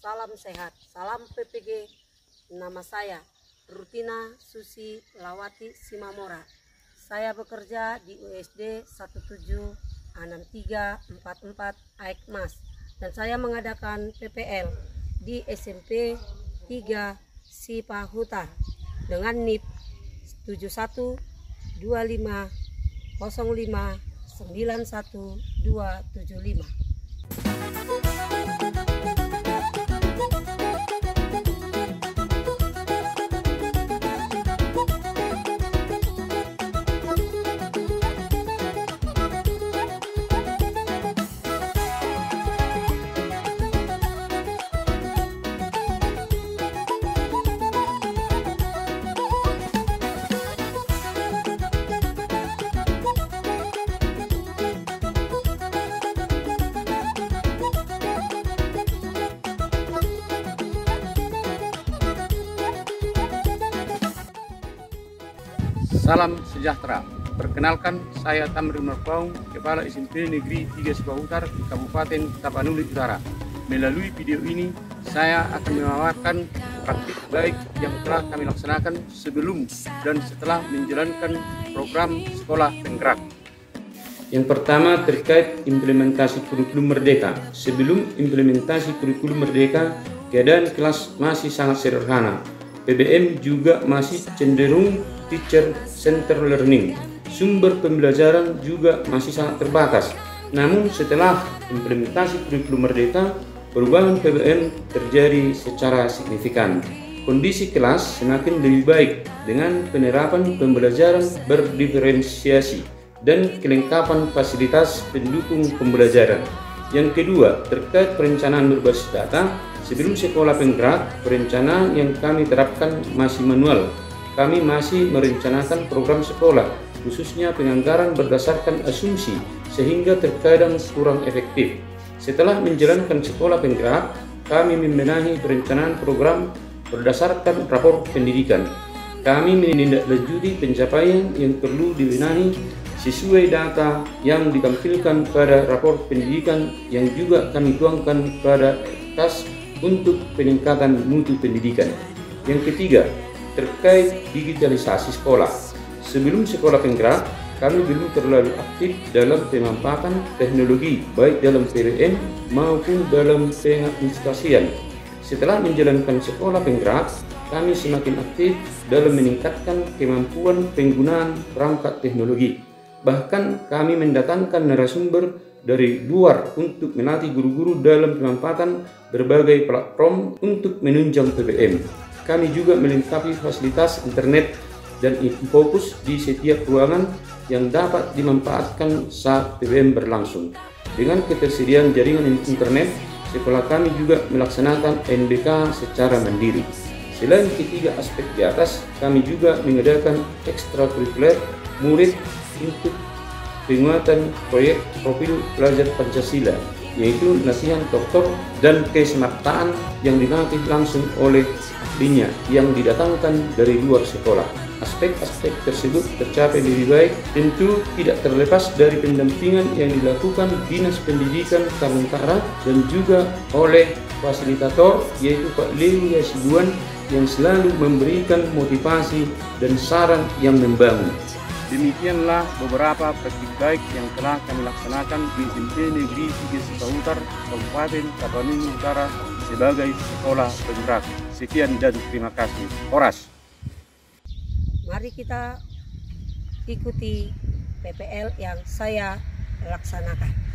salam sehat, salam PPG. Nama saya Rutina Susi Lawati Simamora. Saya bekerja di USD 176344 Aikmas dan saya mengadakan PPL di SMP 3 Sipahuta dengan NIP 712505911275. Salam sejahtera. Perkenalkan, saya Tamrin Marpaung, Kepala SMP Negeri 3 Sipahutar, Kabupaten Tapanuli Utara. Melalui video ini, saya akan memaparkan praktik baik yang telah kami laksanakan sebelum dan setelah menjalankan program sekolah penggerak. Yang pertama terkait implementasi kurikulum Merdeka. Sebelum implementasi kurikulum Merdeka, keadaan kelas masih sangat sederhana. PBM juga masih cenderung teacher center learning. Sumber pembelajaran juga masih sangat terbatas. Namun setelah implementasi kurikulum Merdeka, perubahan PBM terjadi secara signifikan. Kondisi kelas semakin lebih baik dengan penerapan pembelajaran berdiferensiasi dan kelengkapan fasilitas pendukung pembelajaran. Yang kedua, terkait perencanaan berbasis data. Sebelum sekolah penggerak, perencanaan yang kami terapkan masih manual. Kami masih merencanakan program sekolah, khususnya penganggaran berdasarkan asumsi, sehingga terkadang kurang efektif. Setelah menjalankan sekolah penggerak, kami membenahi perencanaan program berdasarkan rapor pendidikan. Kami menindaklanjuti pencapaian yang perlu dibenahi sesuai data yang ditampilkan pada rapor pendidikan yang juga kami tuangkan pada kertas untuk peningkatan mutu pendidikan. Yang ketiga, terkait digitalisasi sekolah. Sebelum sekolah penggerak, kami belum terlalu aktif dalam pemanfaatan teknologi, baik dalam PBM maupun dalam pengadministrasian. Setelah menjalankan sekolah penggerak, kami semakin aktif dalam meningkatkan kemampuan penggunaan perangkat teknologi. Bahkan kami mendatangkan narasumber dari luar untuk melatih guru-guru dalam pemanfaatan berbagai platform untuk menunjang PBM. Kami juga melengkapi fasilitas internet dan infokus di setiap ruangan yang dapat dimanfaatkan saat PBM berlangsung. Dengan ketersediaan jaringan internet, sekolah kami juga melaksanakan NBK secara mandiri. Selain ketiga aspek di atas, kami juga mengadakan ekstrakurikuler murid untuk penguatan proyek profil pelajar Pancasila, yaitu latihan tortor dan kesemaptaan yang dilatih langsung oleh ahlinya yang didatangkan dari luar sekolah. Aspek-aspek tersebut tercapai lebih baik tentu tidak terlepas dari pendampingan yang dilakukan Dinas Pendidikan Karangtara dan juga oleh fasilitator yaitu Pak Lewi Hasibuan yang selalu memberikan motivasi dan saran yang membangun. Demikianlah beberapa praktik baik yang telah kami laksanakan di SMP Negeri 3 Sipahutar, Kabupaten Tapanuli Utara sebagai sekolah penggerak. Sekian dan terima kasih. Horas. Mari kita ikuti PPL yang saya laksanakan.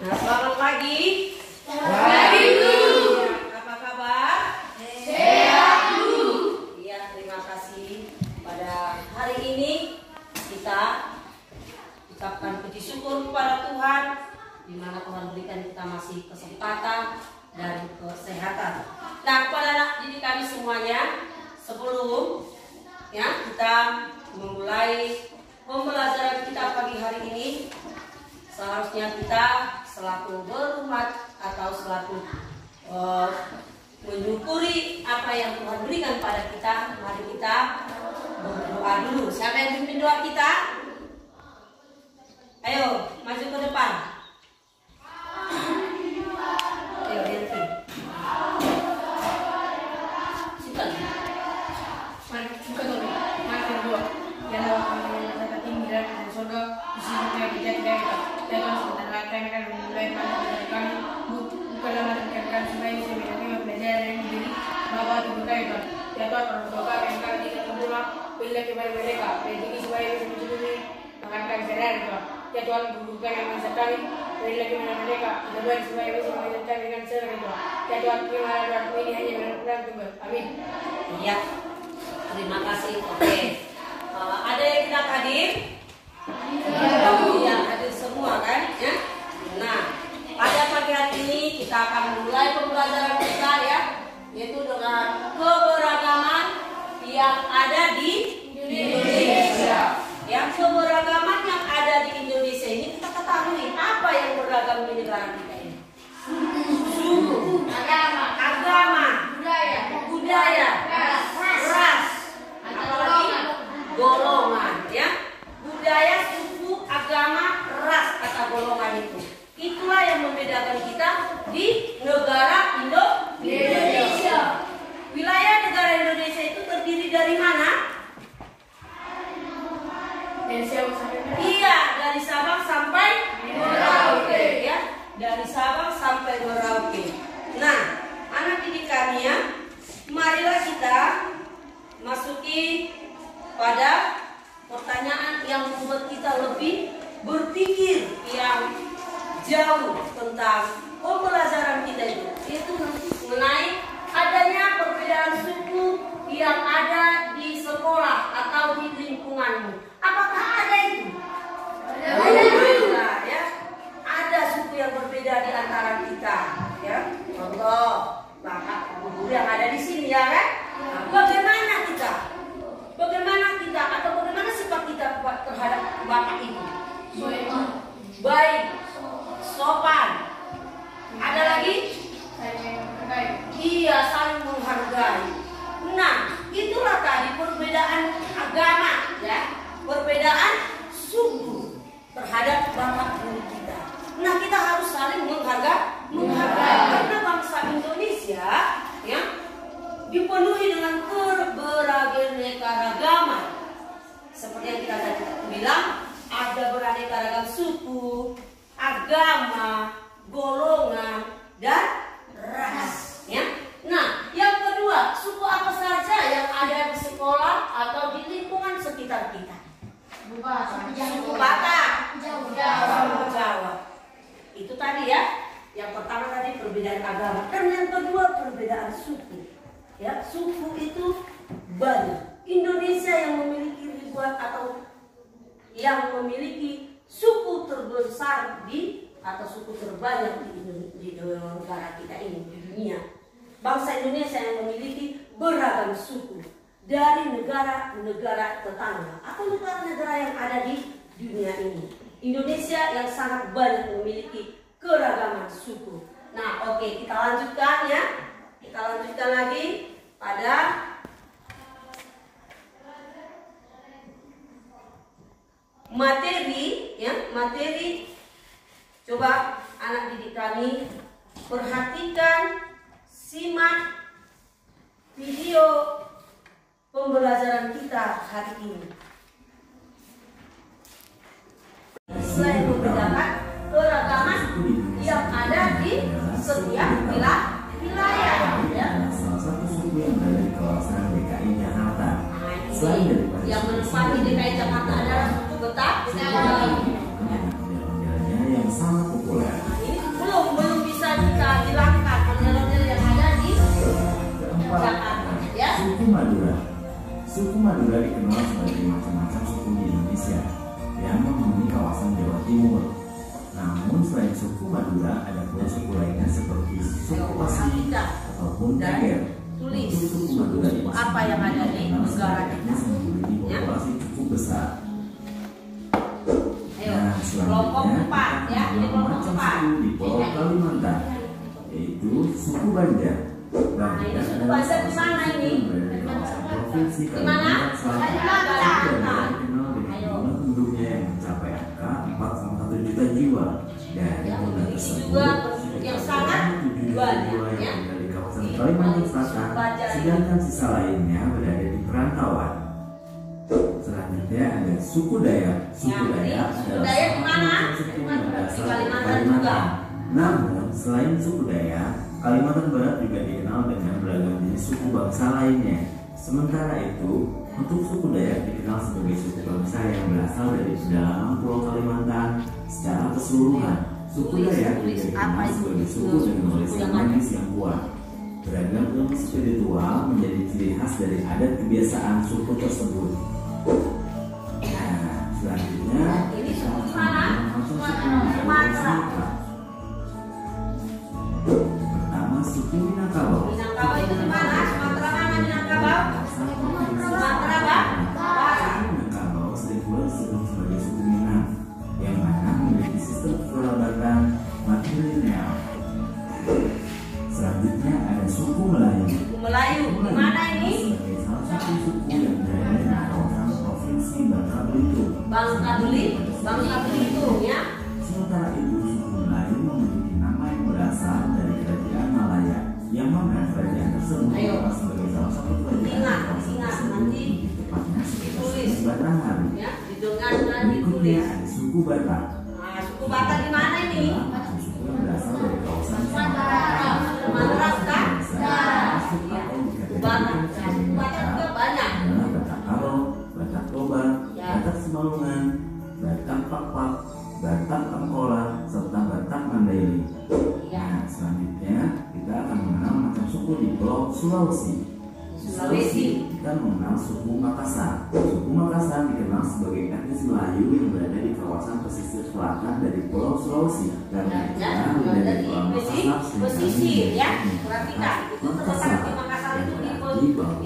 Nah, selamat pagi. Pagi, Bu. Apa kabar? Sehat, Bu. Iya, terima kasih. Pada hari ini kita ucapkan puji syukur kepada Tuhan, di mana Tuhan berikan kita masih kesempatan dan kesehatan. Nah, kepada anak didik kami semuanya, sebelum kita memulai pembelajaran kita pagi hari ini, seharusnya kita selaku berumat atau selaku menyukuri apa yang Tuhan berikan pada kita. Mari kita berdoa dulu. Siapa yang pimpin doa kita? Ayo, maju ke depan. Ayo, Yanti. Silakan. Mari buka dulu. Mari berdua. Yang dapat tinggi dan surga di sini kita tidak jangan sebentar akan mulai pada kami bukanlah mendengarkan supaya sebenarnya belajar dan menjadi bahwa dibuka itu ya Tuhan orang tua yang kami tidak terbunuh bila kepada mereka jadi supaya bisa menjadi mengangkat sadar Tuhan ya Tuhan bukan yang masa kami bila kepada mereka Tuhan supaya bisa mengajarkan dengan serta Tuhan ya Tuhan terima doa ini hanya benar-benar Tuhan amin. Iya, terima kasih. Oke, ada yang tidak hadir? Iya, hadir semua kan? Ya. Nah, pada pagi hari ini kita akan memulai pembelajaran kita ya, yaitu dengan keberagaman yang ada di Indonesia. Yang keberagaman yang ada di Indonesia ini kita ketahui apa yang beragam di negara kita ini. Suku, agama, budaya, ras, apalagi golongan, ya. Budaya, suku, agama, ras atau golongan itu. Itulah yang membedakan kita di negara Indonesia. Wilayah negara Indonesia itu terdiri dari mana? Iya, dari Sabang sampai Merauke, ya. Dari Sabang sampai Merauke. Nah, anak didik kami ya, marilah kita masuki pada pertanyaan yang membuat kita lebih berpikir yang jauh tentang pembelajaran kita itu mengenai adanya perbedaan suku yang ada di sekolah atau di lingkunganmu. Apakah ada itu? Ada, ya. Ada suku yang berbeda di antara kita, ya. Contoh, bapak guru yang ada di sini, ya kan? Nah, bagaimana kita? Atau bagaimana sifat kita terhadap bapak itu? Baik, sopan. Ada lagi? Iya, saling menghargai. Nah, itulah tadi perbedaan agama, ya, perbedaan suku terhadap bapak guru kita. Nah, kita harus saling menghargai karena bangsa Indonesia, ya, dipenuhi dengan keberagaman. Seperti yang kita tadi bilang, ada beraneka ragam suku, agama, golongan, dan ras. Ya. Nah, yang kedua, suku apa saja yang ada di sekolah atau di lingkungan sekitar kita? Suku Batak, suku Jawa. Itu tadi ya. Yang pertama tadi perbedaan agama, dan yang kedua perbedaan suku. Ya, suku itu banyak. Indonesia yang memiliki ribuan atau yang memiliki suku terbesar atau suku terbanyak di negara kita ini, di dunia. Bangsa Indonesia yang memiliki beragam suku dari negara-negara tetangga atau negara-negara yang ada di dunia ini. Indonesia yang sangat banyak memiliki keragaman suku. Nah, oke, kita lanjutkan ya. Kita lanjutkan lagi pada materi, ya, materi. Coba anak didik kami perhatikan, simak video pembelajaran kita hari ini. Selain membedakan keragaman yang ada di setiap wilayah, ya. Salah satu suku yang berada di kawasan DKI Jakarta. Selain yang menempati DKI Jakarta adalah suku Betawi. Ondel-ondelnya yang sangat populer. Ini Madura. Suku Madura dikenal sebagai macam-macam suku di Indonesia yang menghuni kawasan Jawa Timur. Namun selain suku Madura, ada pula suku lainnya seperti suku Osing ataupun Dager. Tulis suku Madura ini apa yang ada di negara kita. memiliki populasi cukup besar. Ayo, Nah, kelompok selanjutnya 4 ya, ini kelompok macam 4. suku di Pulau Kalimantan, yaitu suku Banjar. ini suku Banjar di mana ini? Provinsi Di mana? Kalimantan dikenal dengan jumlah penduduknya yang mencapai angka 4,1 juta jiwa. Dan jumlah tersebut juga yang sangat banyak ya. yang berada di kawasan Kalimantan Selatan, sedangkan sisa lainnya berada di perantauan. Selanjutnya ada suku Dayak. Suku Dayak adalah di mana? suku yang berasal dari Kalimantan juga. Namun selain suku Dayak, Kalimantan Barat juga dikenal dengan beragam jenis suku bangsa lainnya. Sementara itu, untuk suku Dayak dikenal sebagai suku bangsa yang berasal dari pedalaman Pulau Kalimantan secara keseluruhan. Suku Dayak juga dikenal sebagai suku dengan warisan magis yang kuat. Beragam ilmu spiritual menjadi ciri khas dari adat kebiasaan suku tersebut. Nah, selanjutnya Ini suku di mana? Sumatera. pertama suku Minangkabau. Minangkabau itu di mana? Sumatera mana Minangkabau? Sumatera Barat. Minangkabau sering pula disebut sebagai suku Minang, yang mana memiliki sistem kekerabatan matrilineal. Selanjutnya ada suku Melayu. Suku Melayu di mana ini? Sebagai salah satu suku yang berada di kawasan provinsi Bangka Belitung. Bangka Belitung ya. Sementara itu suku Melayu memiliki nama yang berasal dari kerajaan Malaya, yang mana kerajaan tersebut Ayo. dikenal sebagai salah satu kerajaan Ingat, di kawasan ingat, tersebut, nanti lebih tepatnya sekitar tulis. 9 Batanghari. Ya, didengar dan Berikutnya ditulis. ada suku Batak. Nah, suku Batak di mana ini? Suku yang berasal dari kawasan Sumatera kan? Suku Batak. Suku Batak juga banyak. adalah Batak Karo, Batak Toba, Ya. Batak Simalungan, Batak Pakpak, Batak Angkola, serta Batak Mandailing. Ya. Nah, selanjutnya kita akan mengenal macam suku di Pulau Sulawesi. Sulawesi. Kita mengenal suku Makassar. Suku Makassar dikenal sebagai etnis Melayu yang berada di kawasan pesisir selatan dari Pulau Sulawesi. Karena itu, Ya, dari ada di Pulau Makassar pesisir ya. Perhatikan, itu terletak di Makassar itu di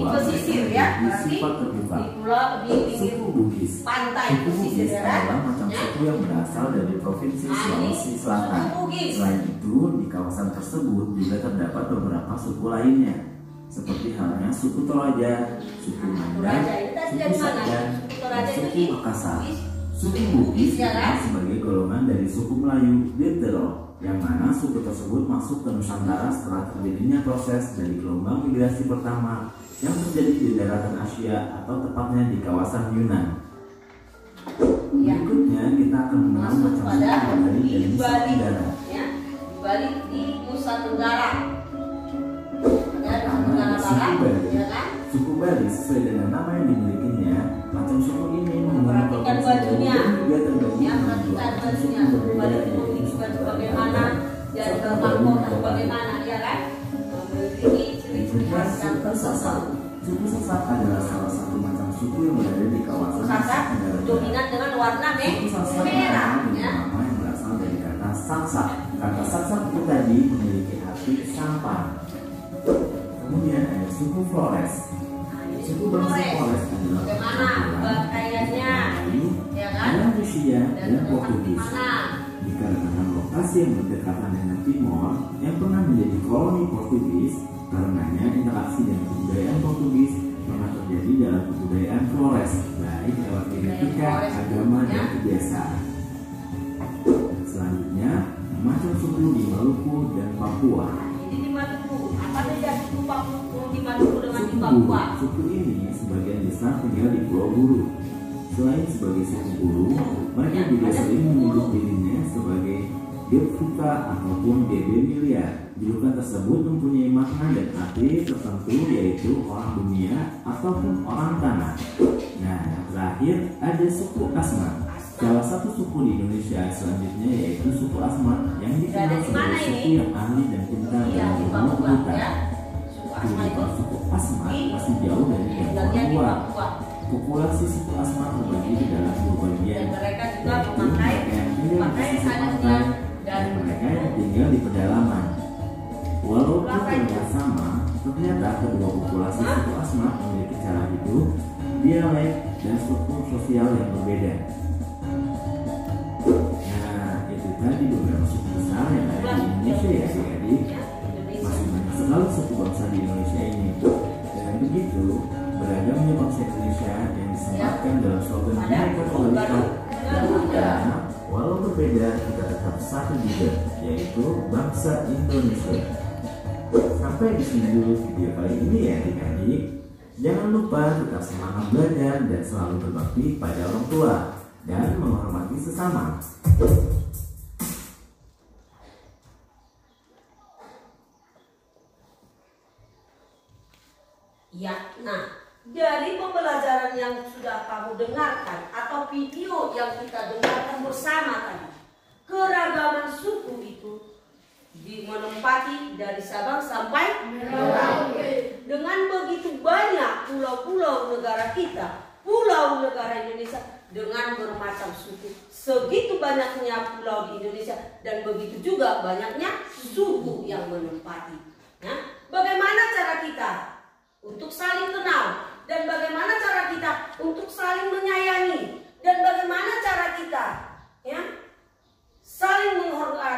pesisir ya. Berarti sifat terbuka. di pulau di pinggir Suku Bugis. pantai Suku pesisir Bugis ya kan? adalah macam Ya. suku yang berasal dari provinsi Nah, ini Sulawesi Selatan. suku Bugis. Selain itu, di kawasan tersebut juga terdapat beberapa suku lainnya, seperti halnya suku Toraja, suku Mandar, Toraja ini tadi suku dari mana? Sajan, Suku Toraja dan itu suku di Makassar. Bugis. Suku Bugis Ya, kan? dikenal sebagai golongan dari suku Melayu Detero, yang mana suku tersebut masuk ke Nusantara setelah terjadinya proses dari gelombang migrasi pertama yang terjadi di daratan Asia atau tepatnya di kawasan Yunan. Ya. Berikutnya kita akan mengenal Masuk macam pada suku dari di Nusa Bali Tenggara. ya. Di Bali di Nusa Tenggara. Ada Nusa Pertama, Tenggara suku Barat Bali. ya kan? Suku Bali sesuai dengan nama yang dimilikinya, macam suku ini menghuni Perhatikan provinsi Bali bajunya. dan juga terbagi Ya, menjadi perhatikan 8 bajunya. suku Suku Bali itu memiliki baju bagaimana dan bermahkota bagaimana ya kan? Memiliki ciri-ciri khas yang Suku Sasak. tertentu. Suku Sasak adalah salah satu macam suku yang berada di kawasan Sasak Tenggara Barat. dominan dengan warna Suku Sasak merah dikenal dengan ya. nama yang berasal dari kata saksak. Kata saksak itu tadi memiliki arti sampan. Kemudian ada suku Flores. Nah, ini Suku suku bangsa Flores. Flores adalah Bagaimana pakaiannya ya kan? dan Rusia dan Dan terletak di Portugis. mana? Dikarenakan lokasi yang berdekatan dengan Timor yang pernah menjadi koloni Portugis, karenanya interaksi dengan kebudayaan Portugis pernah terjadi dalam kebudayaan Flores, baik lewat genetika, Flores agama, ya. dan kebiasaan. Selanjutnya, macam suku di Maluku dan Papua. Ini di Maluku. Apa beda suku Papua di Maluku dengan di Suku Papua? Buru. Suku ini sebagian besar tinggal di Pulau Buru. Selain sebagai suku Buru, mereka juga sering menyebut dirinya sebagai Gebfuka ataupun GB Milia. Julukan tersebut mempunyai makna dan arti tertentu, yaitu orang dunia ataupun orang tanah. Nah, yang terakhir ada suku Asmat. Salah satu suku di Indonesia selanjutnya yaitu suku Asmat yang dikenal Berada di mana sebagai suku ini? yang ahli dan pintar Iya, dalam di berburu Papua hutan. ya. Suku Asmat itu Kehidupan suku Asmat di masih jauh dari tinggalnya jangkauan di luar. Papua. Populasi suku Asmat terbagi ke dalam dua bagian, Dan mereka juga yaitu memakai mereka yang tinggal di pakaian pesisir adatnya pantai dan dan mereka yang tinggal di pedalaman. Walaupun terlihat sama, ternyata kedua populasi suku Asmat memiliki cara hidup, dialek, dan struktur sosial yang berbeda. Nah, itu tadi beberapa suku besar yang ada di Indonesia ya adik-adik. Masih banyak sekali suku bangsa di Indonesia ini. Dengan begitu, beragamnya bangsa Indonesia yang disematkan dalam slogan Bhinneka Tunggal Ika. Karena walau berbeda, kita tetap satu juga, yaitu bangsa Indonesia. Sampai di sini dulu video kali ini ya adik-adik. Jangan lupa tetap semangat belajar dan selalu berbakti pada orang tua dan menghormati sesama. Ya, nah dari pembelajaran yang sudah kamu dengarkan atau video yang kita dengarkan bersama tadi, keragaman suku itu menempati dari Sabang sampai Merauke. Dengan begitu banyak pulau-pulau negara kita, pulau negara Indonesia dengan bermacam suku, segitu banyaknya pulau di Indonesia dan begitu juga banyaknya suku yang menempati. Nah, bagaimana cara kita untuk saling kenal, dan bagaimana cara kita untuk saling menyayangi, dan bagaimana cara kita ya saling menghormati.